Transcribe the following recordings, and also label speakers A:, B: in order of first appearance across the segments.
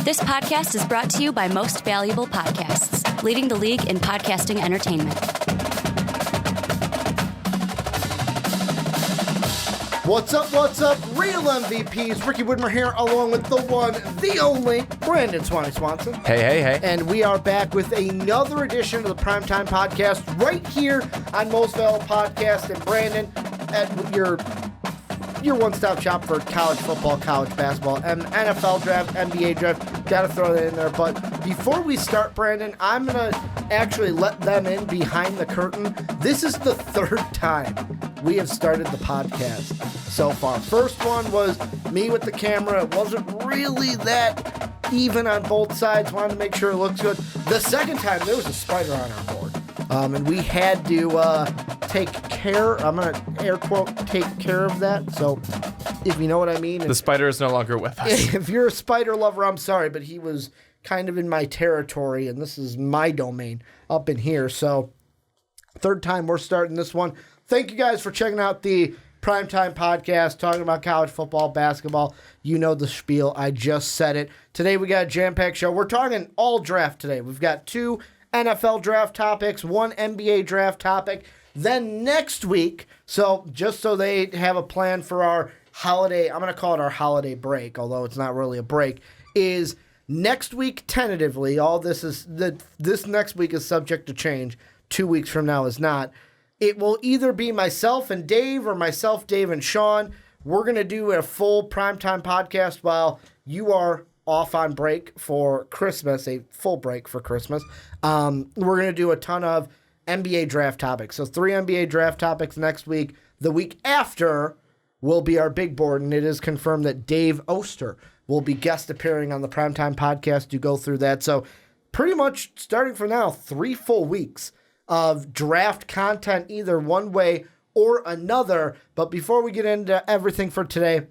A: This podcast is brought to you by Most Valuable Podcasts, leading the league in podcasting entertainment.
B: What's up, real MVPs? Ricky Widmer here, along with the one, the only, Brandon Swanson.
C: Hey.
B: And we are back with another edition of the Primetime Podcast right here on Most Valuable Podcast. And Brandon, at your one-stop shop for college football, college basketball, and NFL draft, NBA draft. Got to throw that in there. But before we start, Brandon, I'm going to actually let them in behind the curtain. This is the third time we have started the podcast so far. First one was me with the camera. It wasn't really that even on both sides. Wanted to make sure it looks good. The second time, there was a spider on our board. And we had to take care, I'm going to air quote, take care of that. So if you know what I mean.
C: The spider is no longer with us.
B: If you're a spider lover, I'm sorry, but he was kind of in my territory, and this is my domain up in here. So third time we're starting this one. Thank you guys for checking out the Primetime Podcast, talking about college football, basketball. You know the spiel. I just said it. Today we got a jam-packed show. We're talking all draft today. We've got 2 NFL draft topics, 1 NBA draft topic. Then next week, so just so they have a plan for our holiday, I'm going to call it our holiday break, although it's not really a break, is next week tentatively. All this is this next week is subject to change. 2 weeks from now is not. It will either be myself and Dave or myself, Dave, and Sean. We're going to do a full Primetime Podcast while you are off on break for Christmas, a full break for Christmas. We're going to do a ton of NBA draft topics. So 3 NBA draft topics next week. The week after will be our big board, and it is confirmed that Dave Oster will be guest appearing on the Primetime Podcast to go through that. So pretty much starting from now, 3 full weeks of draft content either one way or another. But before we get into everything for today,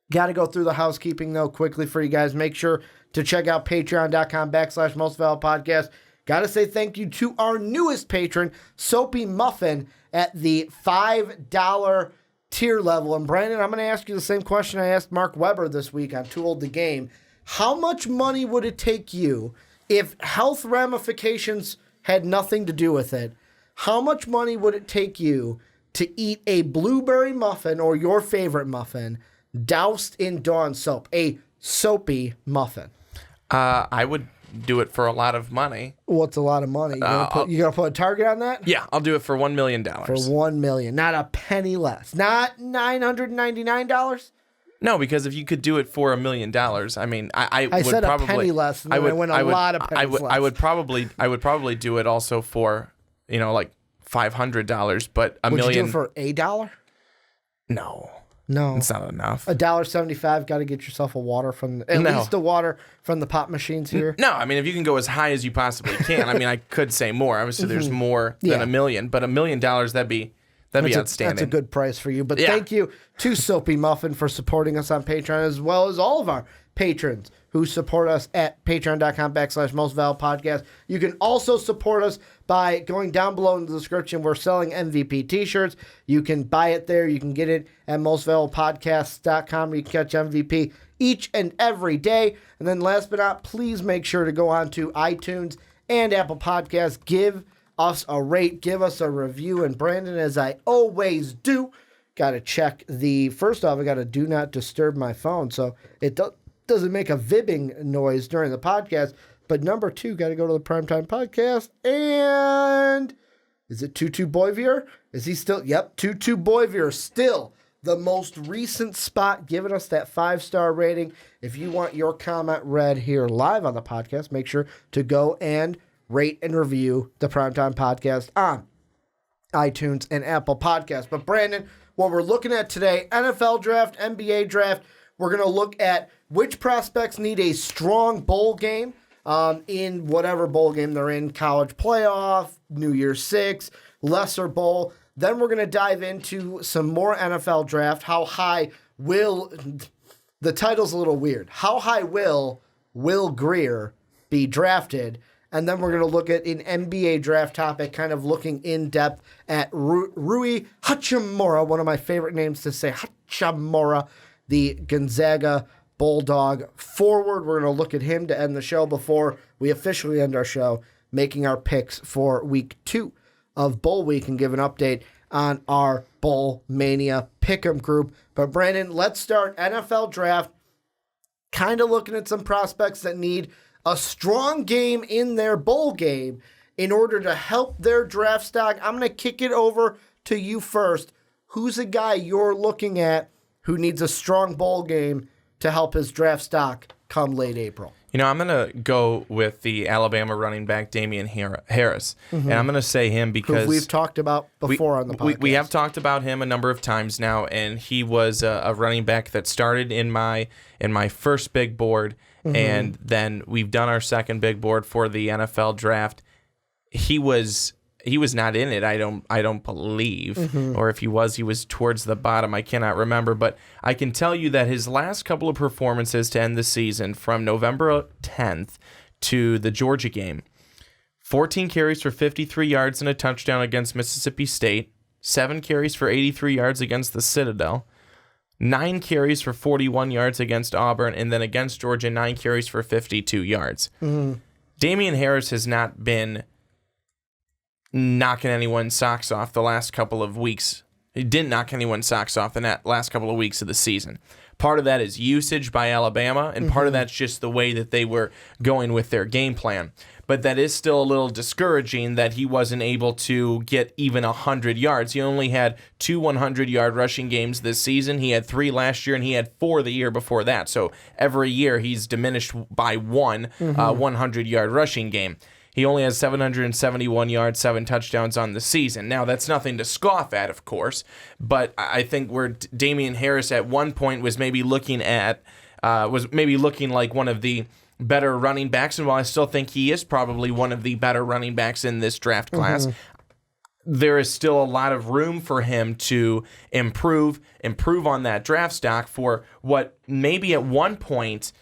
B: got to go through the housekeeping, though, quickly for you guys. Make sure to check out patreon.com/mostvaluablepodcast. Got to say thank you to our newest patron, Soapy Muffin, at the $5 tier level. And Brandon, I'm going to ask you the same question I asked Mark Weber this week on Too Old to Game. How much money would it take you if health ramifications had nothing to do with it? How much money would it take you to eat a blueberry muffin or your favorite muffin doused in Dawn soap, a soapy muffin?
C: I would do it for a lot of money.
B: What's a lot of money? You gonna put a target on that?
C: Yeah, I'll do it for $1 million.
B: For $1 million, not a penny less, not $999.
C: No, because if you could do it for $1 million, I mean, I would
B: said
C: probably,
B: a penny less. And I went a lot of pennies less.
C: I would probably do it also for like $500, but $1 million.
B: Would you do it for $1?
C: No, it's not enough.
B: $1.75. Got to get yourself a water from at least the water from the pop machines here.
C: No, I mean if you can go as high as you possibly can. I mean I could say more. Obviously, there's more than $1 million, but $1 million that'd be outstanding.
B: That's a good price for you. But Thank you to Soapy Muffin for supporting us on Patreon, as well as all of our patrons who support us at patreon.com/mostvaluablepodcast. You can also support us by going down below in the description. We're selling MVP t-shirts. You can buy it there. You can get it at mostvaluablepodcast.com. You can catch MVP each and every day. And then last but not, please make sure to go on to iTunes and Apple Podcasts. Give us a rate. Give us a review. And Brandon, as I always do, got to check first off, I got to do not disturb my phone. So it doesn't make a vibbing noise during the podcast. But number 2, got to go to the Primetime Podcast. And is it Tutu Boyvier? Is he still? Yep, Tutu Boyvier still the most recent spot, giving us that 5-star rating. If you want your comment read here live on the podcast, make sure to go and rate and review the Primetime Podcast on iTunes and Apple Podcasts. But Brandon, what we're looking at today, NFL draft, NBA draft, we're going to look at which prospects need a strong bowl game in whatever bowl game they're in, college playoff, New Year's Six, lesser bowl. Then we're going to dive into some more NFL draft. How high will, the title's a little weird, how high will Greer be drafted? And then we're going to look at an NBA draft topic, kind of looking in depth at Rui Hachimura, one of my favorite names to say, Hachimura, the Gonzaga Bulldog forward. We're going to look at him to end the show before we officially end our show, making our picks for week 2 of Bull Week and give an update on our Bull Mania Pick'em group. But Brandon, let's start NFL draft. Kind of looking at some prospects that need a strong game in their bowl game in order to help their draft stock. I'm going to kick it over to you first. Who's a guy you're looking at who needs a strong bowl game to help his draft stock come late April?
C: I'm going to go with the Alabama running back, Damian Harris. And I'm going to say him because...
B: Who we've talked about before on the podcast.
C: We have talked about him a number of times now, and he was a running back that started in my first big board, and then we've done our second big board for the NFL draft. He was not in it, I don't believe. Or if he was towards the bottom. I cannot remember. But I can tell you that his last couple of performances to end the season, from November 10th to the Georgia game, 14 carries for 53 yards and a touchdown against Mississippi State, 7 carries for 83 yards against the Citadel, 9 carries for 41 yards against Auburn, and then against Georgia, 9 carries for 52 yards. Damian Harris has not been knocking anyone's socks off the last couple of weeks. He didn't knock anyone's socks off in that last couple of weeks of the season. Part of that is usage by Alabama, and part of that's just the way that they were going with their game plan. But that is still a little discouraging that he wasn't able to get even 100 yards. He only had 2 100-yard rushing games this season. He had 3 last year, and he had 4 the year before that. So every year he's diminished by 1 100-yard rushing game. He only has 771 yards, 7 touchdowns on the season. Now, that's nothing to scoff at, of course, but I think where Damian Harris at one point was maybe looking like one of the better running backs, and while I still think he is probably one of the better running backs in this draft class, there is still a lot of room for him to improve on that draft stock for what maybe at one point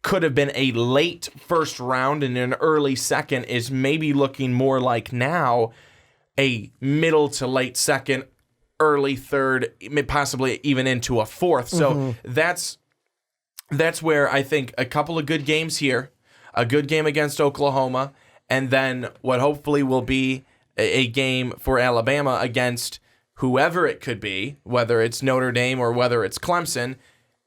C: could have been a late first round and an early second is maybe looking more like now a middle to late second, early third, possibly even into a fourth. So that's where I think a couple of good games here, a good game against Oklahoma, and then what hopefully will be a game for Alabama against whoever it could be, whether it's Notre Dame or whether it's Clemson,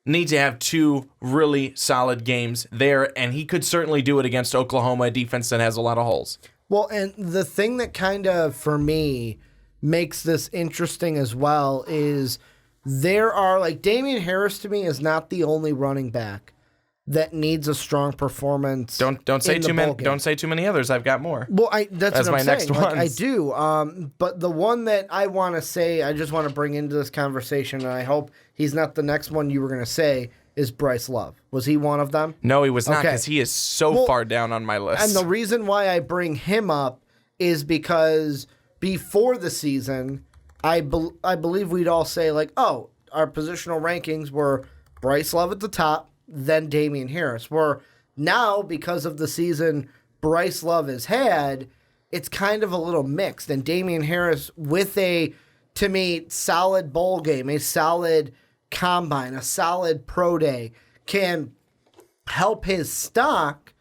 C: need to have 2 really solid games there, and he could certainly do it against Oklahoma, a defense that has a lot of holes.
B: Well, and the thing that kind of, for me, makes this interesting as well is there are, Damian Harris to me is not the only running back that needs a strong performance.
C: Don't say too many. Don't say too many others. I've got more.
B: Well, that's what I'm
C: my next
B: saying.
C: one.
B: I do. But the one that I want to say, I just want to bring into this conversation, and I hope he's not the next one you were going to say, is Bryce Love. Was he one of them?
C: No, he was not, because he is so far down on my list.
B: And the reason why I bring him up is because before the season, I believe we'd all say, our positional rankings were Bryce Love at the top, then Damian Harris. Where now, because of the season Bryce Love has had, it's kind of a little mixed. And Damian Harris, with a, to me, solid bowl game, a solid combine, a solid pro day, can help his stock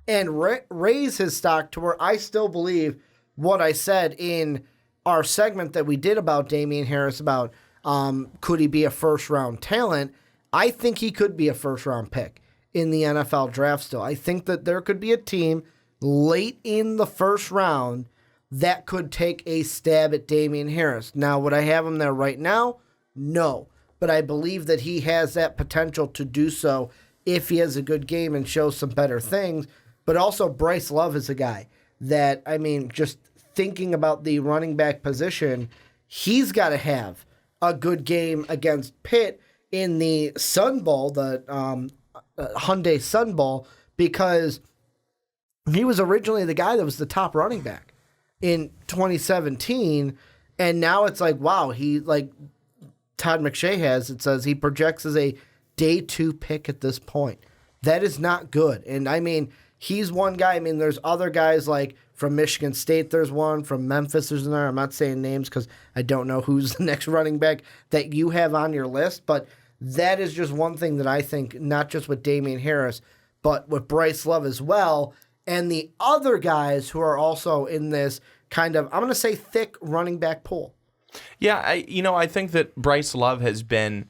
B: and raise his stock to where I still believe what I said in our segment that we did about Damian Harris, about could he be a first-round talent. I think he could be a first-round pick in the NFL draft still. I think that there could be a team late in the first round that could take a stab at Damian Harris. Now, would I have him there right now? No. But I believe that he has that potential to do so if he has a good game and shows some better things. But also, Bryce Love is a guy that, just thinking about the running back position, he's got to have a good game against Pitt in the Sun Bowl, the Hyundai Sun Bowl, because he was originally the guy that was the top running back in 2017, and now it's wow, he, Todd McShay has, it says he projects as a day 2 pick at this point. That is not good. And he's one guy. There's other guys from Michigan State, there's one. From Memphis, there's another. I'm not saying names because I don't know who's the next running back that you have on your list, but that is just one thing that I think, not just with Damian Harris, but with Bryce Love as well, and the other guys who are also in this kind of, I'm going to say, thick running back pool.
C: Yeah, I think that Bryce Love has been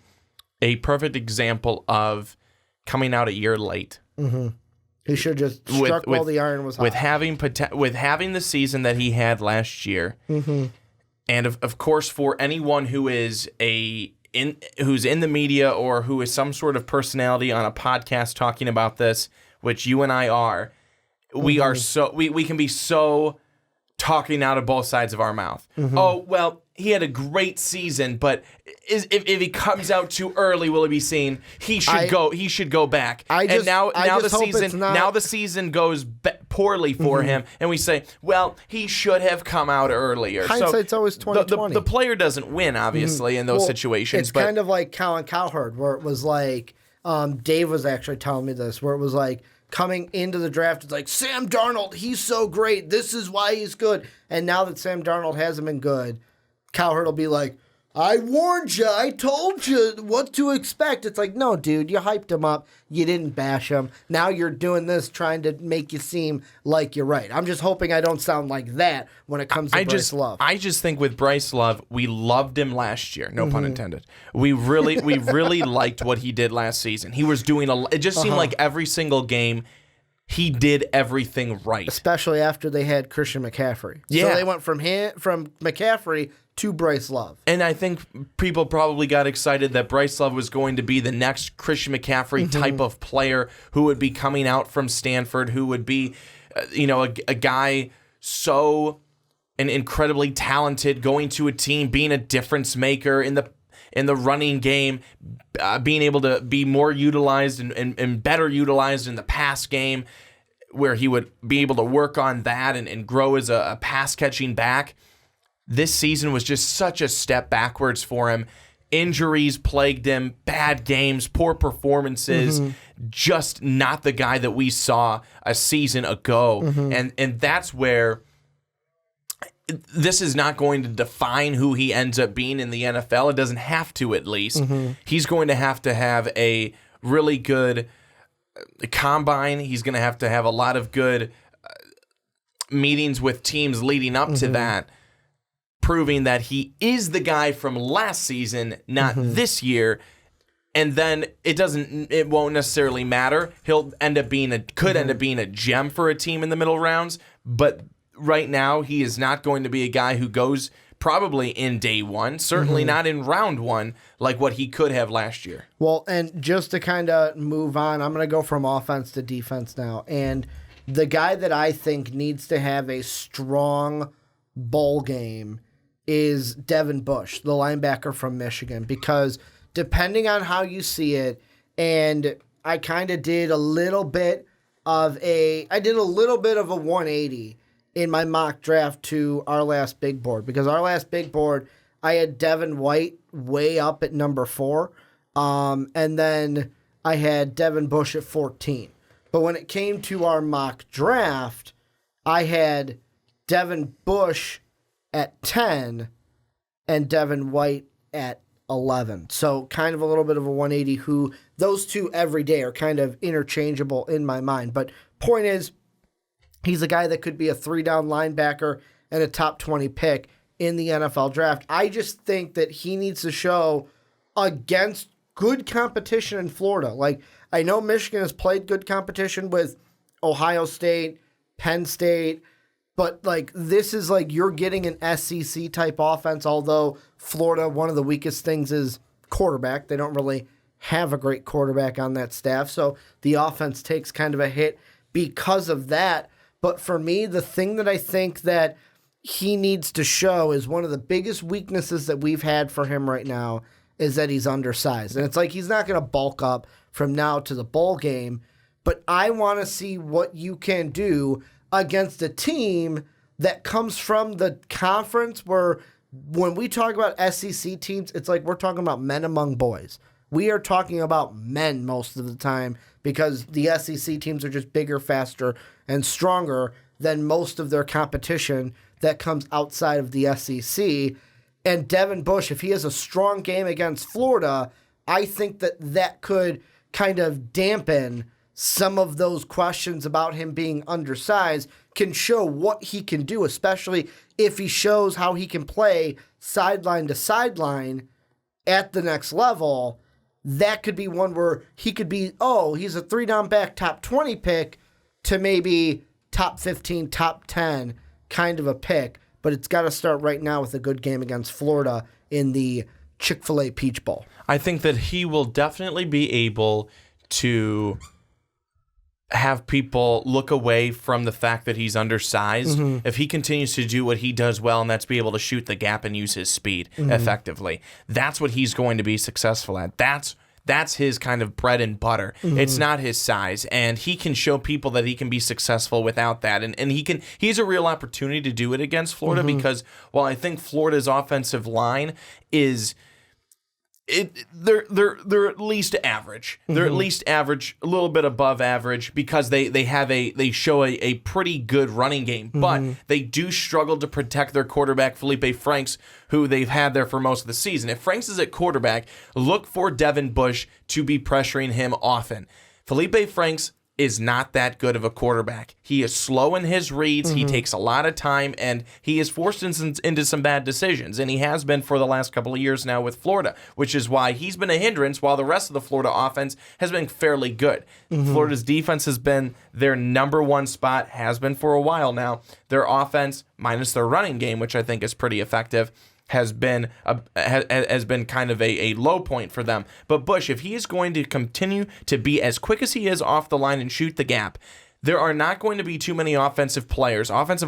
C: a perfect example of coming out a year late.
B: Mm-hmm. He should just struck while the iron was hot.
C: With having the season that he had last year,
B: mm-hmm.
C: and of course for anyone who is who's in the media or who is some sort of personality on a podcast talking about this, which you and I are, we are so we can be so talking out of both sides of our mouth.
B: Mm-hmm.
C: Oh, well, he had a great season, but if he comes out too early, will he be seen? He should go back. Now the season goes poorly for him, and we say, well, he should have come out earlier.
B: Hindsight's always 20/20.
C: The player doesn't win, obviously, in those situations.
B: It's kind of like Colin Cowherd, where it was like, Dave was actually telling me this, where it was like, coming into the draft, it's like, Sam Darnold, he's so great. This is why he's good. And now that Sam Darnold hasn't been good, Cowherd will be like, I warned you. I told you what to expect. It's like, no, dude, you hyped him up. You didn't bash him. Now you're doing this trying to make you seem like you're right. I'm just hoping I don't sound like that when it comes to Bryce Love.
C: I just think with Bryce Love, we loved him last year. No pun intended. We really liked what he did last season. He was doing it just seemed like every single game he did everything right.
B: Especially after they had Christian McCaffrey.
C: Yeah.
B: So they went from McCaffrey to Bryce Love.
C: And I think people probably got excited that Bryce Love was going to be the next Christian McCaffrey type of player who would be coming out from Stanford, who would be, a guy so incredibly talented, going to a team, being a difference maker in the running game, being able to be more utilized and better utilized in the pass game, where he would be able to work on that and grow as a pass-catching back. This season was just such a step backwards for him. Injuries plagued him, bad games, poor performances, just not the guy that we saw a season ago. And that's where this is not going to define who he ends up being in the NFL. It doesn't have to, at least. He's going to have a really good combine. He's going to have a lot of good meetings with teams leading up to that, proving that he is the guy from last season, not this year. And then it won't necessarily matter. He'll end up being could end up being a gem for a team in the middle rounds, but right now he is not going to be a guy who goes probably in day one, certainly not in round one, like what he could have last year.
B: Well, and just to kind of move on, I'm going to go from offense to defense now. And the guy that I think needs to have a strong bowl game is Devin Bush, the linebacker from Michigan, because depending on how you see it, and I kind of did a little bit of a 180 in my mock draft to our last big board, because our last big board, I had Devin White way up at number 4, and then I had Devin Bush at 14. But when it came to our mock draft, I had Devin Bush at 10 and Devin White at 11. So kind of a little bit of a 180, who those two every day are kind of interchangeable in my mind. But point is, he's a guy that could be a 3-down linebacker and a top 20 pick in the NFL draft. I just think that he needs to show against good competition in Florida. Like, I know Michigan has played good competition with Ohio State, Penn State, but like, this is like you're getting an SEC type offense, although Florida, one of the weakest things is quarterback. They don't really have a great quarterback on that staff, so the offense takes kind of a hit because of that. But for me, the thing that I think that he needs to show is one of the biggest weaknesses that we've had for him right now is that he's undersized. And it's like he's not going to bulk up from now to the bowl game, but I want to see what you can do against a team that comes from the conference where when we talk about SEC teams, it's like we're talking about men among boys. We are talking about men most of the time because the SEC teams are just bigger, faster, and stronger than most of their competition that comes outside of the SEC. And Devin Bush, if he has a strong game against Florida, I think that could kind of dampen some of those questions about him being undersized, can show what he can do, especially if he shows how he can play sideline to sideline at the next level. That could be one where he could be, he's a 3-down back top 20 pick to maybe top 15, top 10 kind of a pick. But it's got to start right now with a good game against Florida in the Chick-fil-A Peach Bowl.
C: I think that he will definitely be able to have people look away from the fact that he's undersized if he continues to do what he does well, and that's be able to shoot the gap and use his speed effectively. That's what he's going to be successful at. That's his kind of bread and butter. It's not his size, and he can show people that he can be successful without that. And he's a real opportunity to do it against Florida because while I think Florida's offensive line is they're at least average. They're at least average, a little bit above average, because they show a pretty good running game, but they do struggle to protect their quarterback Felipe Franks, who they've had there for most of the season. If Franks is at quarterback, look for Devin Bush to be pressuring him often. Felipe Franks is not that good of a quarterback. He is slow in his reads. He takes a lot of time, and he is forced into some bad decisions, and he has been for the last couple of years now with Florida, which is why he's been a hindrance while the rest of the Florida offense has been fairly good. Florida's defense has been their number one spot, has been for a while now. Their offense, minus their running game, which I think is pretty effective, has been kind of a low point for them. But Bush, if he is going to continue to be as quick as he is off the line and shoot the gap, there are not going to be too many offensive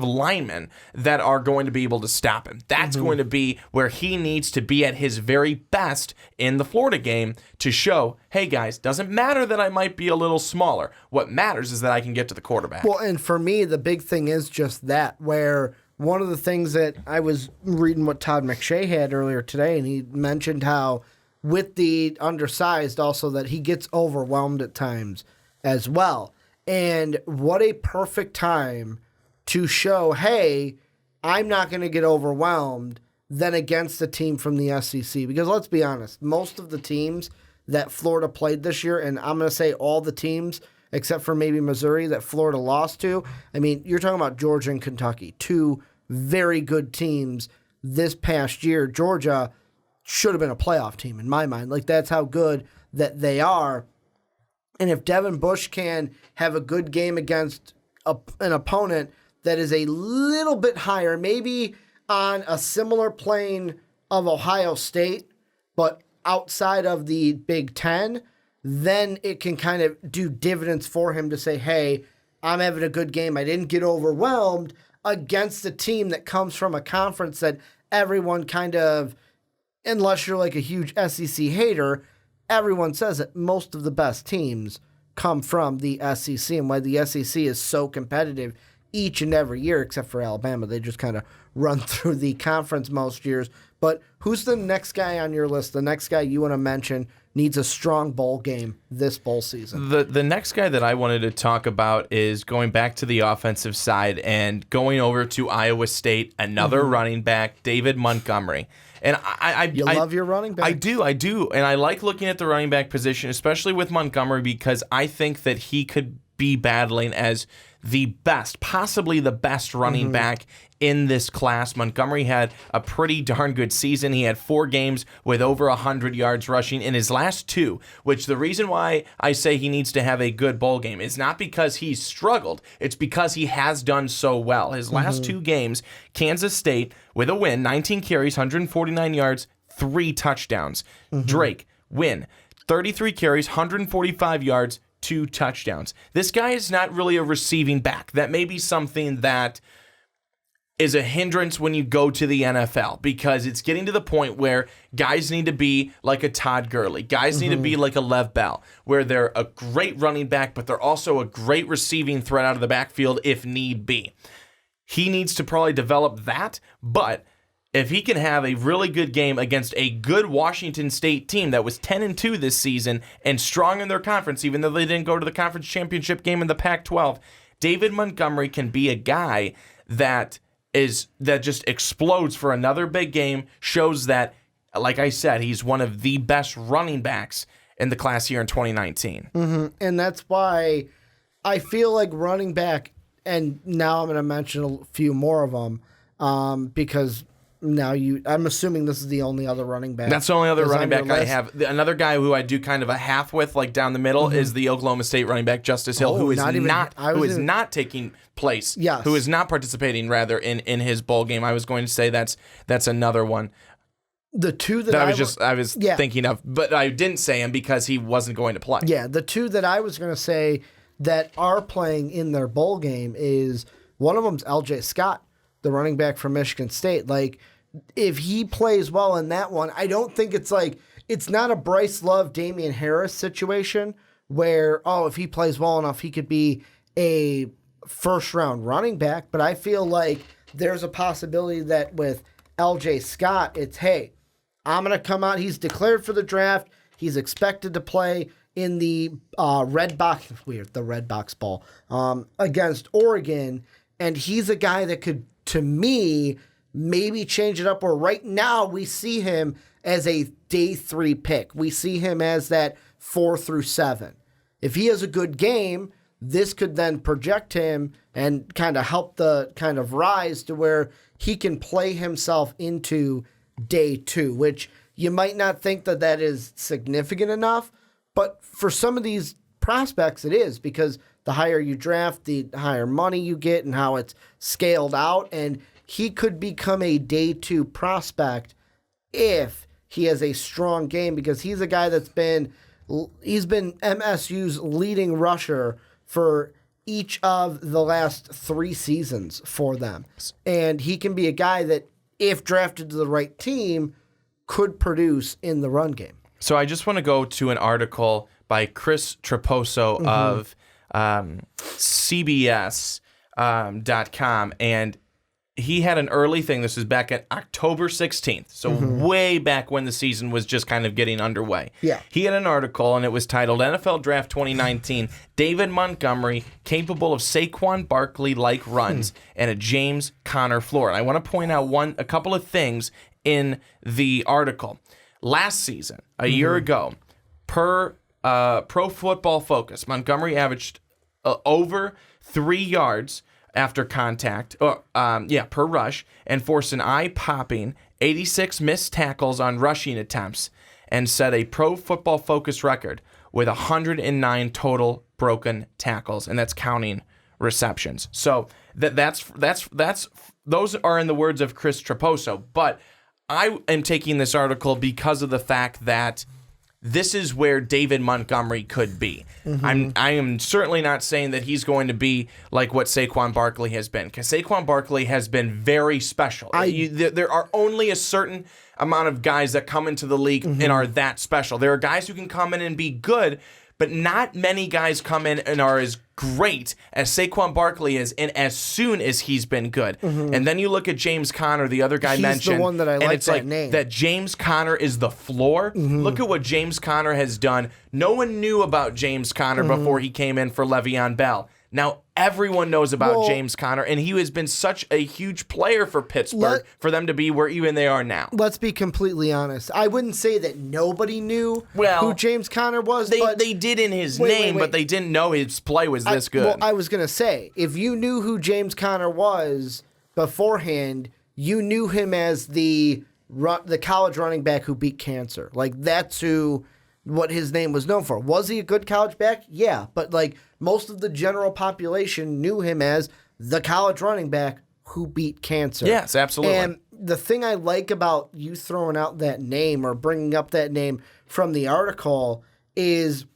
C: linemen that are going to be able to stop him. That's going to be where he needs to be at his very best in the Florida game to show, hey guys, doesn't matter that I might be a little smaller. What matters is that I can get to the quarterback.
B: Well, and for me, the big thing is just that, where one of the things that I was reading what Todd McShay had earlier today, and he mentioned how with the undersized also that he gets overwhelmed at times as well. And what a perfect time to show, hey, I'm not going to get overwhelmed than against a team from the SEC. Because let's be honest, most of the teams that Florida played this year, and I'm going to say all the teams except for maybe Missouri that Florida lost to, I mean, you're talking about Georgia and Kentucky, two very good teams this past year. Georgia should have been a playoff team in my mind. Like, that's how good that they are. And if Devin Bush can have a good game against an opponent that is a little bit higher, maybe on a similar plane of Ohio State, but outside of the Big Ten, then it can kind of do dividends for him to say, hey, I'm having a good game. I didn't get overwhelmed against a team that comes from a conference that everyone kind of, unless you're like a huge SEC hater, everyone says that most of the best teams come from the SEC, and why the SEC is so competitive each and every year, except for Alabama. They just kind of run through the conference most years. But who's the next guy on your list? The next guy you want to mention needs a strong bowl game this bowl season.
C: The next guy that I wanted to talk about is going back to the offensive side and going over to Iowa State, another running back, David Montgomery. And I
B: love your running back.
C: I do. And I like looking at the running back position, especially with Montgomery, because I think that he could be battling as the best, possibly the best running back in this class. Montgomery had a pretty darn good season. He had 4 games with over 100 yards rushing in his last 2, which the reason why I say he needs to have a good bowl game is not because he's struggled. It's because he has done so well. His last 2 games, Kansas State with a win, 19 carries, 149 yards, 3 touchdowns. Drake, win, 33 carries, 145 yards, 2 touchdowns. This guy is not really a receiving back. That may be something that is a hindrance when you go to the NFL, because it's getting to the point where guys need to be like a Todd Gurley. Guys need to be like a Lev Bell, where they're a great running back, but they're also a great receiving threat out of the backfield if need be. He needs to probably develop that, but if he can have a really good game against a good Washington State team that was 10-2 this season and strong in their conference, even though they didn't go to the conference championship game in the Pac-12, David Montgomery can be a guy that just explodes for another big game, shows that like I said, he's one of the best running backs in the class here in 2019.
B: Mm-hmm. And that's why I feel like running back, and now I'm going to mention a few more of them because now I'm assuming this is the only other running back.
C: That's the only other running back I have. Another guy who I do kind of a half with, like down the middle, is the Oklahoma State running back Justice Hill, who is not taking place, who is not participating rather in his bowl game. I was going to say that's another one.
B: The two that
C: I was thinking of, but I didn't say him because he wasn't going to play.
B: Yeah, the two that I was going to say that are playing in their bowl game is one of them's LJ Scott, the running back from Michigan State. Like, if he plays well in that one, I don't think it's not a Bryce Love, Damian Harris situation where, if he plays well enough, he could be a first-round running back. But I feel like there's a possibility that with LJ Scott, it's, hey, I'm going to come out. He's declared for the draft. He's expected to play in the Red Box Bowl against Oregon. And he's a guy that could, to me, maybe change it up. Where right now we see him as a day 3 pick. We see him as that 4 through 7. If he has a good game, this could then project him and kind of help the kind of rise to where he can play himself into day 2, which you might not think that is significant enough, but for some of these prospects it is, because the higher you draft, the higher money you get and how it's scaled out, and he could become a day 2 prospect if he has a strong game, because he's a guy he's been MSU's leading rusher for each of the last 3 seasons for them. And he can be a guy that, if drafted to the right team, could produce in the run game.
C: So I just want to go to an article by Chris Traposo of CBS.com, and he had an early thing. This was back at October 16th, so way back when the season was just kind of getting underway.
B: Yeah.
C: He had an article, and it was titled NFL Draft 2019, David Montgomery capable of Saquon Barkley-like runs and a James Conner floor. And I want to point out a couple of things in the article. Last season, a year ago, per Pro Football Focus, Montgomery averaged over 3 yards after contact, per rush, and forced an eye-popping 86 missed tackles on rushing attempts, and set a Pro Football Focus record with 109 total broken tackles, and that's counting receptions. So that's those are in the words of Chris Traposo. But I am taking this article because of the fact that this is where David Montgomery could be. I am certainly not saying that he's going to be like what Saquon Barkley has been, because Saquon Barkley has been very special. There are only a certain amount of guys that come into the league and are that special. There are guys who can come in and be good, but not many guys come in and are as great as Saquon Barkley is, and as soon as he's been good. And then you look at James Conner, the other guy mentioned,
B: the one that I like,
C: and it's
B: that name.
C: That James Conner is the floor. Look at what James Conner has done. No one knew about James Conner before he came in for Le'Veon Bell. Now everyone knows about James Conner, and he has been such a huge player for Pittsburgh for them to be where even they are now.
B: Let's be completely honest. I wouldn't say that nobody knew who James Conner was.
C: They did in his name, but they didn't know his play was this good.
B: Well, I was going to say, if you knew who James Conner was beforehand, you knew him as the college running back who beat cancer. Like, that's what his name was known for. Was he a good college back? Yeah, but like most of the general population knew him as the college running back who beat cancer.
C: Yes, absolutely.
B: And the thing I like about you throwing out that name or bringing up that name from the article is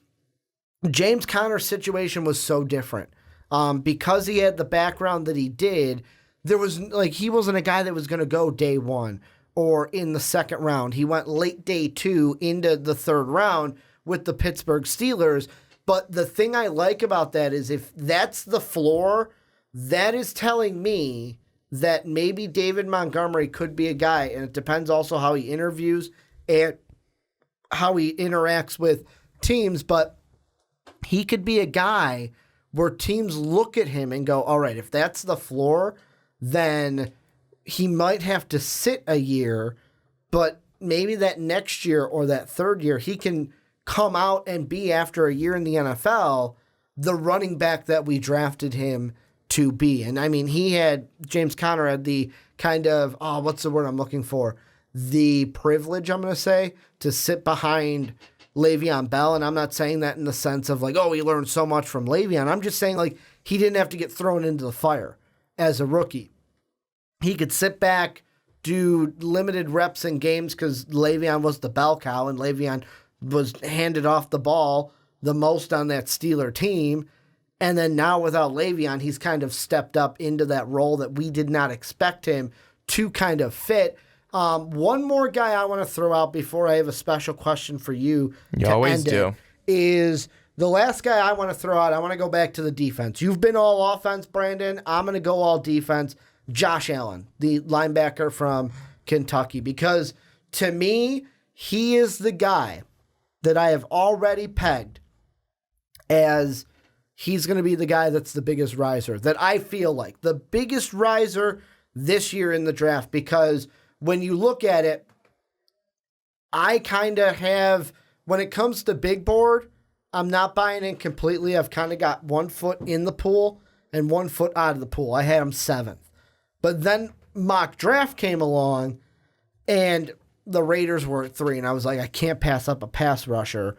B: James Conner's situation was so different. Because he had the background that he did, he wasn't a guy that was going to go day 1 or in the 2nd round. He went late day 2 into the 3rd round with the Pittsburgh Steelers. But the thing I like about that is, if that's the floor, that is telling me that maybe David Montgomery could be a guy, and it depends also how he interviews and how he interacts with teams, but he could be a guy where teams look at him and go, all right, if that's the floor, then he might have to sit a year, but maybe that next year or that third year, he can come out and be, after a year in the NFL, the running back that we drafted him to be. And I mean, James Conner had the kind of, what's the word I'm looking for? The privilege, I'm going to say, to sit behind Le'Veon Bell. And I'm not saying that in the sense of like, oh, he learned so much from Le'Veon. I'm just saying like he didn't have to get thrown into the fire as a rookie. He could sit back, do limited reps in games because Le'Veon was the bell cow and Le'Veon was handed off the ball the most on that Steeler team. And then now without Le'Veon, he's kind of stepped up into that role that we did not expect him to kind of fit. One more guy I want to throw out before I have a special question for you.
C: You always do.
B: Is the last guy I want to throw out. I want to go back to the defense. You've been all offense, Brandon. I'm going to go all defense. Josh Allen, the linebacker from Kentucky, because to me, he is the guy that I have already pegged as he's going to be the guy that's the biggest riser, that I feel like the biggest riser this year in the draft, because when you look at it, I kind of have, when it comes to big board, I'm not buying in completely. I've kind of got 1 foot in the pool and 1 foot out of the pool. I had him 7th. But then mock draft came along and the Raiders were at 3, and I was like, I can't pass up a pass rusher.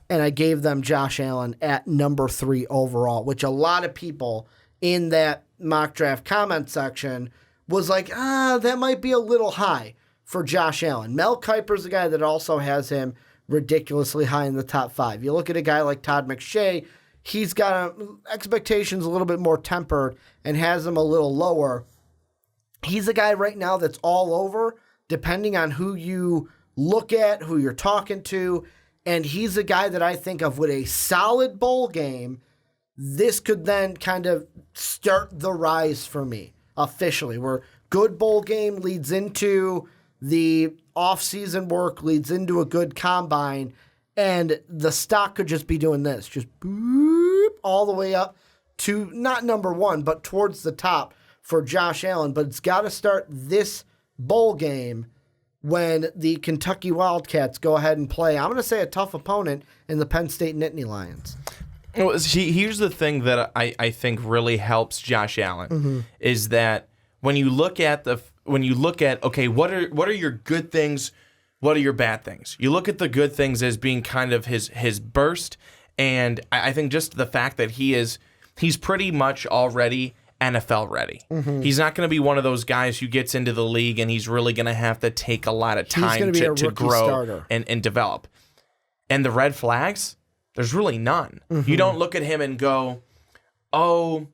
B: And I gave them Josh Allen at number 3 overall, which a lot of people in that mock draft comment section was like, that might be a little high for Josh Allen. Mel Kiper's the guy that also has him ridiculously high in the top 5. You look at a guy like Todd McShay, he's got expectations a little bit more tempered and has them a little lower. He's a guy right now that's all over, depending on who you look at, who you're talking to. And he's a guy that I think of with a solid bowl game. This could then kind of start the rise for me officially, where good bowl game leads into the off-season work, leads into a good combine, and the stock could just be doing this, just boop, all the way up to not number 1, but towards the top for Josh Allen. But it's got to start this bowl game when the Kentucky Wildcats go ahead and play, I'm going to say, a tough opponent in the Penn State Nittany Lions.
C: Well, here's the thing that I think really helps Josh Allen is that when you look at okay, what are your good things, what are your bad things? You look at the good things as being kind of his burst, and I think just the fact that he's pretty much already NFL ready. He's not going to be one of those guys who gets into the league and he's really going to have to take a lot of time to grow and develop. And the red flags, there's really none. You don't look at him and go, oh,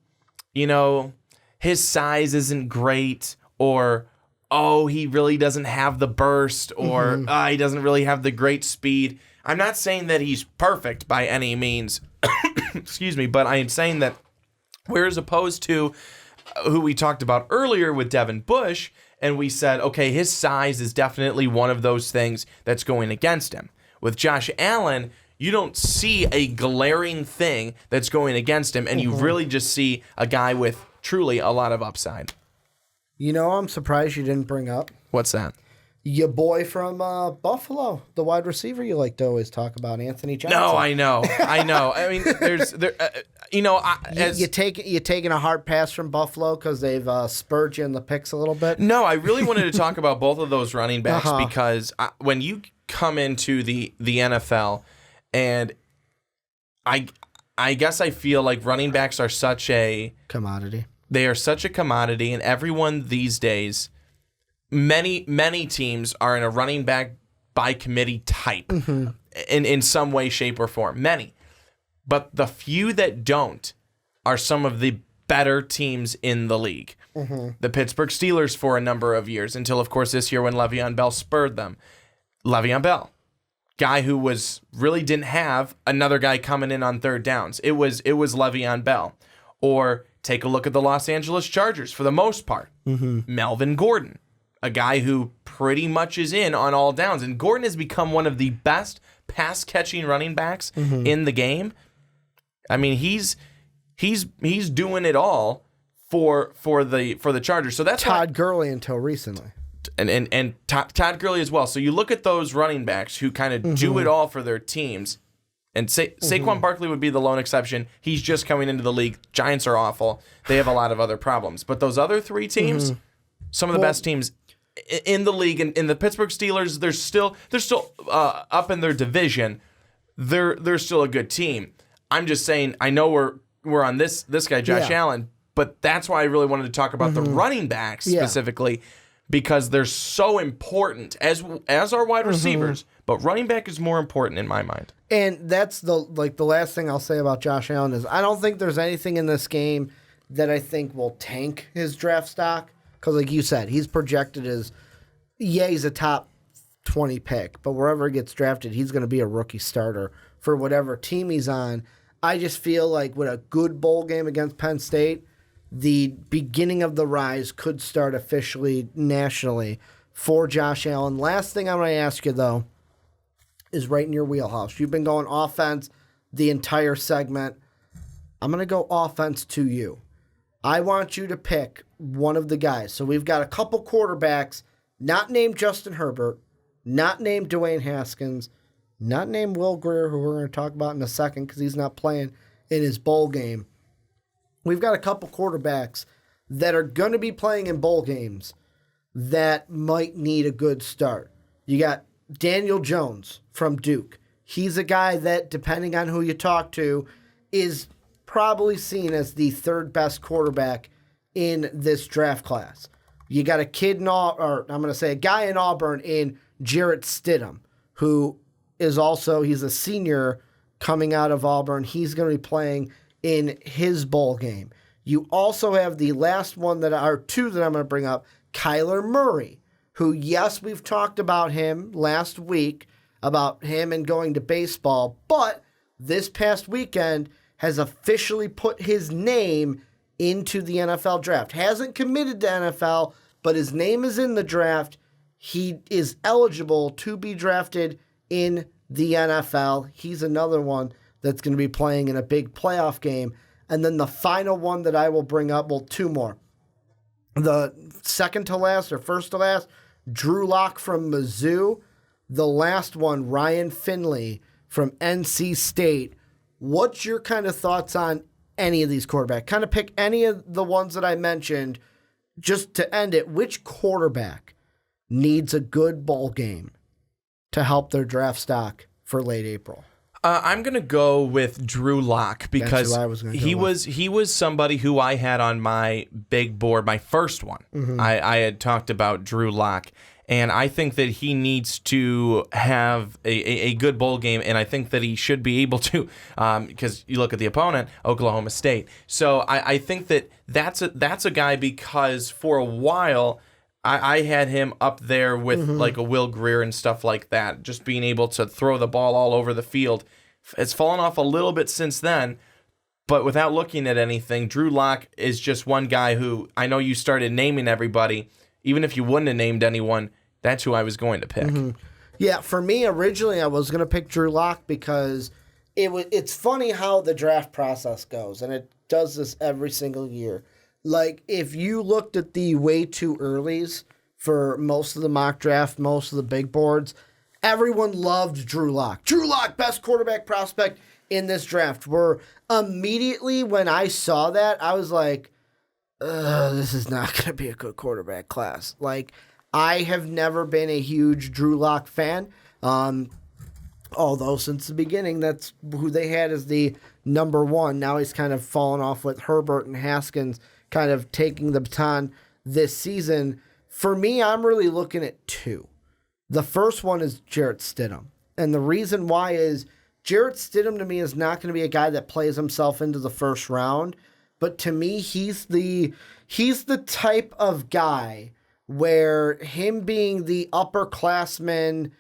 C: his size isn't great, or oh, he really doesn't have the burst, or he doesn't really have the great speed. I'm not saying that he's perfect by any means, excuse me, but I am saying that whereas opposed to who we talked about earlier with Devin Bush, and we said, okay, his size is definitely one of those things that's going against him. With Josh Allen, you don't see a glaring thing that's going against him, and you really just see a guy with truly a lot of upside.
B: I'm surprised you didn't bring up.
C: What's that?
B: Your boy from Buffalo, the wide receiver you like to always talk about, Anthony Johnson.
C: No, I know. I mean,
B: you taking a hard pass from Buffalo because they've spurred you in the picks a little bit.
C: No, I really wanted to talk about both of those running backs because when you come into the NFL, and I guess I feel like running backs are such a
B: commodity. They
C: are such a commodity, and everyone these days. Many teams are in a running back by committee type in some way, shape, or form. Many. But the few that don't are some of the better teams in the league. The Pittsburgh Steelers for a number of years, until, of course, this year when Le'Veon Bell spurred them. Le'Veon Bell, guy who really didn't have another guy coming in on third downs. It was Le'Veon Bell. Or take a look at the Los Angeles Chargers for the most part. Melvin Gordon. A guy who pretty much is in on all downs. And Gordon has become one of the best pass-catching running backs in the game. I mean, he's doing it all for the Chargers. So that's
B: Todd Gurley until recently.
C: and Todd Gurley as well. So you look at those running backs who kind of do it all for their teams. And Saquon Barkley would be the lone exception. He's just coming into the league. Giants are awful. They have a lot of other problems. But those other three teams, some of the best teams in the league, and in the Pittsburgh Steelers, they're still up in their division. They're still a good team. I'm just saying, I know we're on this guy, Josh Allen, but that's why I really wanted to talk about the running backs specifically, because they're so important as are wide receivers, but running back is more important in my mind.
B: And that's the last thing I'll say about Josh Allen is I don't think there's anything in this game that I think will tank his draft stock, because like you said, he's projected as he's a top 20 pick, but wherever he gets drafted, he's going to be a rookie starter for whatever team he's on. I just feel like with a good bowl game against Penn State, the beginning of the rise could start officially nationally for Josh Allen. Last thing I'm going to ask you, though, is right in your wheelhouse. You've been going offense the entire segment. I'm going to go offense to you. I want you to pick one of the guys. So we've got a couple quarterbacks, not named Justin Herbert, not named Dwayne Haskins, not named Will Grier, who we're going to talk about in a second because he's not playing in his bowl game. We've got a couple quarterbacks that are going to be playing in bowl games that might need a good start. You got Daniel Jones from Duke. He's a guy that, depending on who you talk to, is probably seen as the third best quarterback in this draft class. You got a guy in Auburn in Jarrett Stidham, who is he's a senior coming out of Auburn. He's going to be playing in his bowl game. You also have the last one two that I'm going to bring up, Kyler Murray, who, yes, we've talked about him last week, about him and going to baseball, but this past weekend has officially put his name into the NFL draft. Hasn't committed to NFL, but his name is in the draft. He is eligible to be drafted in the NFL. He's another one that's going to be playing in a big playoff game. And then the final one that I will bring up, two more. The second to last or first to last, Drew Lock from Mizzou. The last one, Ryan Finley from NC State. What's your kind of thoughts on any of these quarterbacks? Kind of pick any of the ones that I mentioned. Just to end it, which quarterback needs a good bowl game to help their draft stock for late April?
C: I'm going to go with Drew Lock because he was somebody who I had on my big board, my first one. Mm-hmm. I had talked about Drew Lock, and I think that he needs to have a good bowl game, and I think that he should be able to, because you look at the opponent, Oklahoma State. So I think that that's a guy, because for a while I had him up there with like a Will Grier and stuff like that, just being able to throw the ball all over the field. It's fallen off a little bit since then, but without looking at anything, Drew Lock is just one guy who, I know you started naming everybody. Even if you wouldn't have named anyone, that's who I was going to pick. Mm-hmm.
B: Yeah, for me, originally I was going to pick Drew Lock because it's funny how the draft process goes, and it does this every single year. Like, if you looked at the way too earlies for most of the mock draft, most of the big boards, everyone loved Drew Lock. Drew Lock, best quarterback prospect in this draft. Where immediately when I saw that, I was like, this is not going to be a good quarterback class. Like, I have never been a huge Drew Lock fan. Although since the beginning, that's who they had as the number one. Now he's kind of fallen off with Herbert and Haskins kind of taking the baton this season. For me, I'm really looking at two. The first one is Jarrett Stidham. And the reason why is Jarrett Stidham to me is not going to be a guy that plays himself into the first round. But to me, he's the type of guy where him being the upperclassman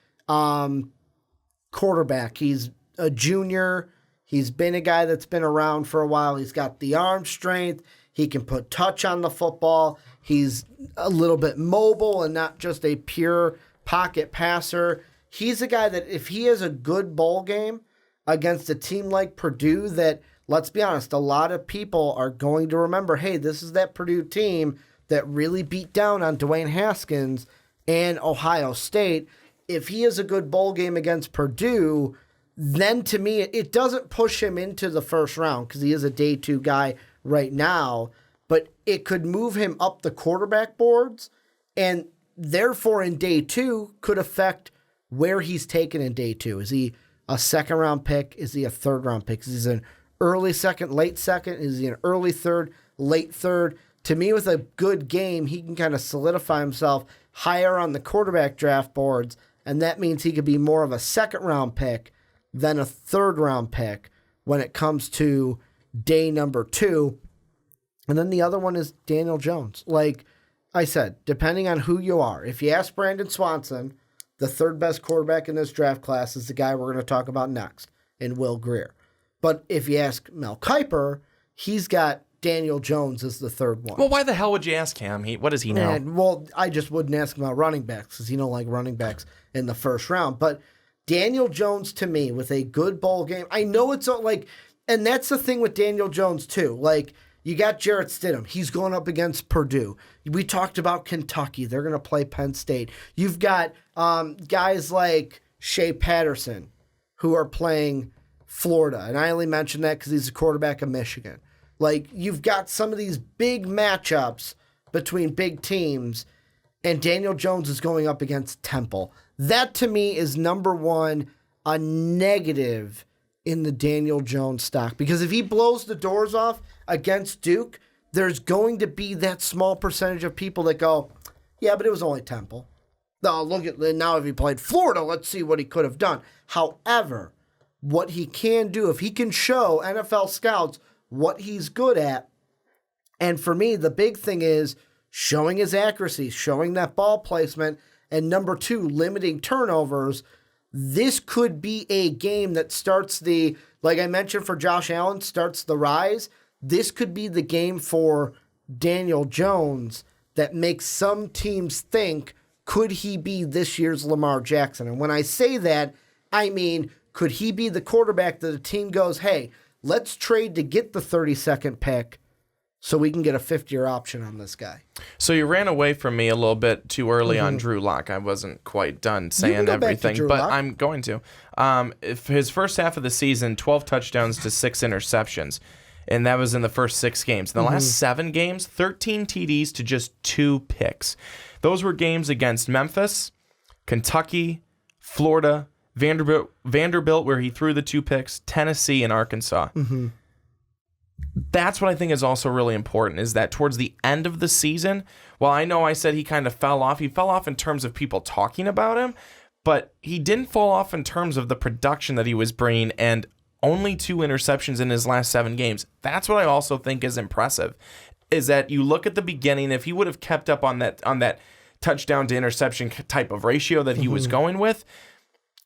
B: quarterback, he's a junior. He's been a guy that's been around for a while. He's got the arm strength. He can put touch on the football. He's a little bit mobile and not just a pure pocket passer. He's a guy that if he has a good bowl game against a team like Purdue that, let's be honest, a lot of people are going to remember, hey, this is that Purdue team that really beat down on Dwayne Haskins. and Ohio State. If he has a good bowl game against Purdue, then to me, it doesn't push him into the first round because he is a day 2 guy right now, but it could move him up the quarterback boards and therefore in day 2 could affect where he's taken in day 2. Is he a second round pick? Is he a third round pick? Is he an early second, late second? Is he an early third, late third? To me, with a good game, he can kind of solidify himself higher on the quarterback draft boards, and that means he could be more of a second-round pick than a third-round pick when it comes to day number 2. And then the other one is Daniel Jones. Like I said, depending on who you are, if you ask Brandon Swanson, the third best quarterback in this draft class is the guy we're going to talk about next, in Will Grier. But if you ask Mel Kiper, he's got Daniel Jones as the third one.
C: Well, why the hell would you ask him? What does he know?
B: Well, I just wouldn't ask him about running backs because he don't like running backs in the first round. But Daniel Jones, to me, with a good bowl game, I know it's like, and that's the thing with Daniel Jones, too. Like, you got Jarrett Stidham. He's going up against Purdue. We talked about Kentucky. They're going to play Penn State. You've got guys like Shea Patterson who are playing Florida. And I only mention that because he's a quarterback of Michigan. Like, you've got some of these big matchups between big teams, and Daniel Jones is going up against Temple. That, to me, is number one, a negative in the Daniel Jones stock. Because if he blows the doors off against Duke, there's going to be that small percentage of people that go, yeah, but it was only Temple. No, look at now if he played Florida, let's see what he could have done. However, what he can do, if he can show NFL scouts what he's good at, and for me, the big thing is showing his accuracy, showing that ball placement, and number 2, limiting turnovers. This could be a game that starts the, like I mentioned for Josh Allen, starts the rise. This could be the game for Daniel Jones that makes some teams think, could he be this year's Lamar Jackson? And when I say that, I mean, could he be the quarterback that a team goes, hey, let's trade to get the 32nd pick so we can get a 5th-year option on this guy.
C: So you ran away from me a little bit too early on Drew Lock. I wasn't quite done saying everything, but Lock. I'm going to. If his first half of the season, 12 touchdowns to 6 interceptions, and that was in the first 6 games. In the last 7 games, 13 TDs to just 2 picks. Those were games against Memphis, Kentucky, Florida, Vanderbilt, where he threw the 2 picks, Tennessee, and Arkansas. That's what I think is also really important, is that towards the end of the season, while I know I said he kind of fell off, he fell off in terms of people talking about him, but he didn't fall off in terms of the production that he was bringing, and only 2 interceptions in his last 7 games. That's what I also think is impressive, is that you look at the beginning, if he would have kept up on that touchdown to interception type of ratio that he was going with,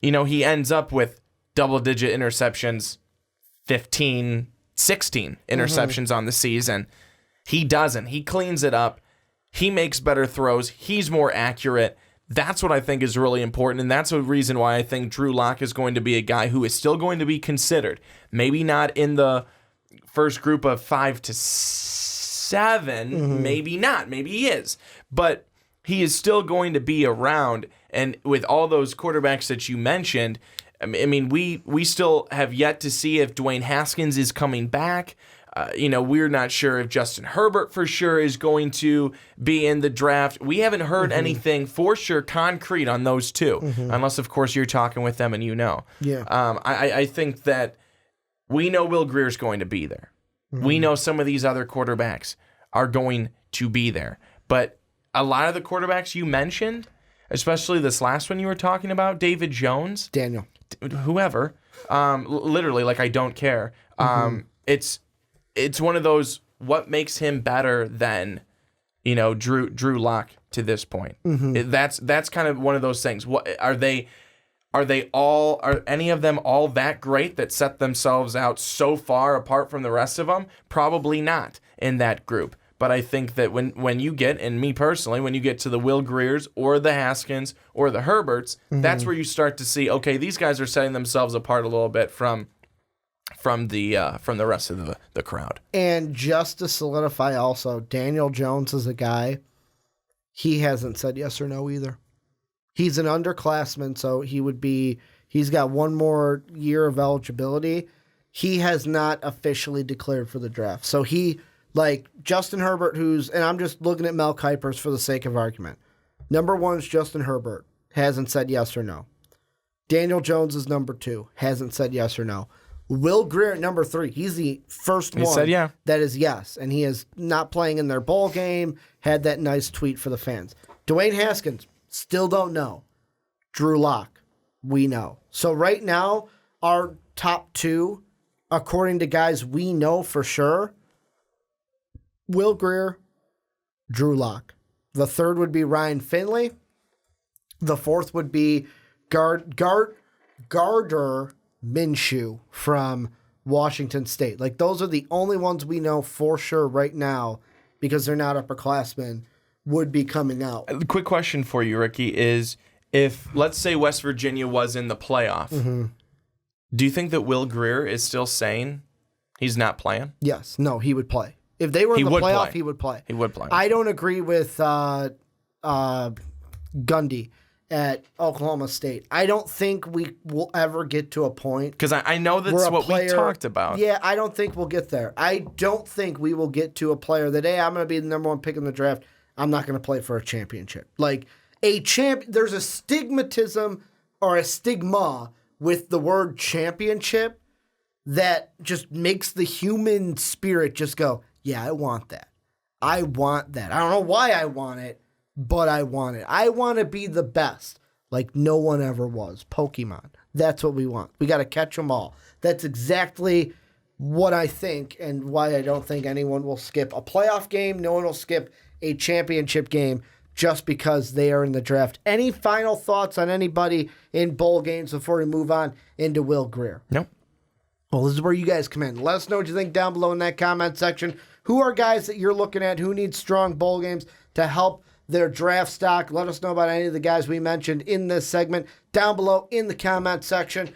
C: you know, he ends up with double-digit interceptions, 15, 16 interceptions on the season. He doesn't. He cleans it up. He makes better throws. He's more accurate. That's what I think is really important, and that's a reason why I think Drew Lock is going to be a guy who is still going to be considered. Maybe not in the first group of 5 to 7. Maybe not. Maybe he is. But he is still going to be around, and with all those quarterbacks that you mentioned, I mean, we still have yet to see if Dwayne Haskins is coming back. We're not sure if Justin Herbert for sure is going to be in the draft. We haven't heard anything for sure concrete on those 2, unless, of course, you're talking with them and you know.
B: Yeah.
C: I think that we know Will Grier's going to be there. We know some of these other quarterbacks are going to be there. But a lot of the quarterbacks you mentioned, especially this last one you were talking about, David Jones,
B: Daniel,
C: whoever, literally, like, I don't care. It's one of those, what makes him better than, Drew Lock to this point. That's kind of one of those things. What are any of them all that great that set themselves out so far apart from the rest of them? Probably not in that group. But I think that when you get, and me personally, when you get to the Will Griers or the Haskins or the Herberts, that's where you start to see, okay, these guys are setting themselves apart a little bit from the rest of the crowd.
B: And just to solidify also, Daniel Jones is a guy, he hasn't said yes or no either. He's an underclassman, so he's got one more year of eligibility. He has not officially declared for the draft. So Justin Herbert, and I'm just looking at Mel Kiper's for the sake of argument. Number 1 is Justin Herbert, hasn't said yes or no. Daniel Jones is number 2, hasn't said yes or no. Will Grier at number 3, he's the first one
C: said yeah.
B: that is yes, and he is not playing in their bowl game, had that nice tweet for the fans. Dwayne Haskins, still don't know. Drew Lock, we know. So right now, our top 2, according to guys we know for sure, Will Grier, Drew Lock. The 3rd would be Ryan Finley. The 4th would be Gardner Minshew from Washington State. Like, those are the only ones we know for sure right now, because they're not upperclassmen, would be coming out.
C: The quick question for you, Ricky, is if, let's say, West Virginia was in the playoff, do you think that Will Grier is still saying he's not playing?
B: Yes. No, he would play. If they were in the playoff, he would play.
C: He would play.
B: I don't agree with Gundy at Oklahoma State. I don't think we will ever get to a point.
C: Because I know that's what we talked about.
B: Yeah, I don't think we'll get there. I don't think we will get to a player that, hey, I'm going to be the number 1 pick in the draft. I'm not going to play for a championship. Like, there's a stigmatism or a stigma with the word championship that just makes the human spirit just go, yeah, I want that. I want that. I don't know why I want it, but I want it. I want to be the best, like no one ever was. Pokemon. That's what we want. We got to catch them all. That's exactly what I think, and why I don't think anyone will skip a playoff game. No one will skip a championship game just because they are in the draft. Any final thoughts on anybody in bowl games before we move on into Will Grier?
C: Nope.
B: Well, this is where you guys come in. Let us know what you think down below in that comment section. Who are guys that you're looking at who need strong bowl games to help their draft stock? Let us know about any of the guys we mentioned in this segment down below in the comment section.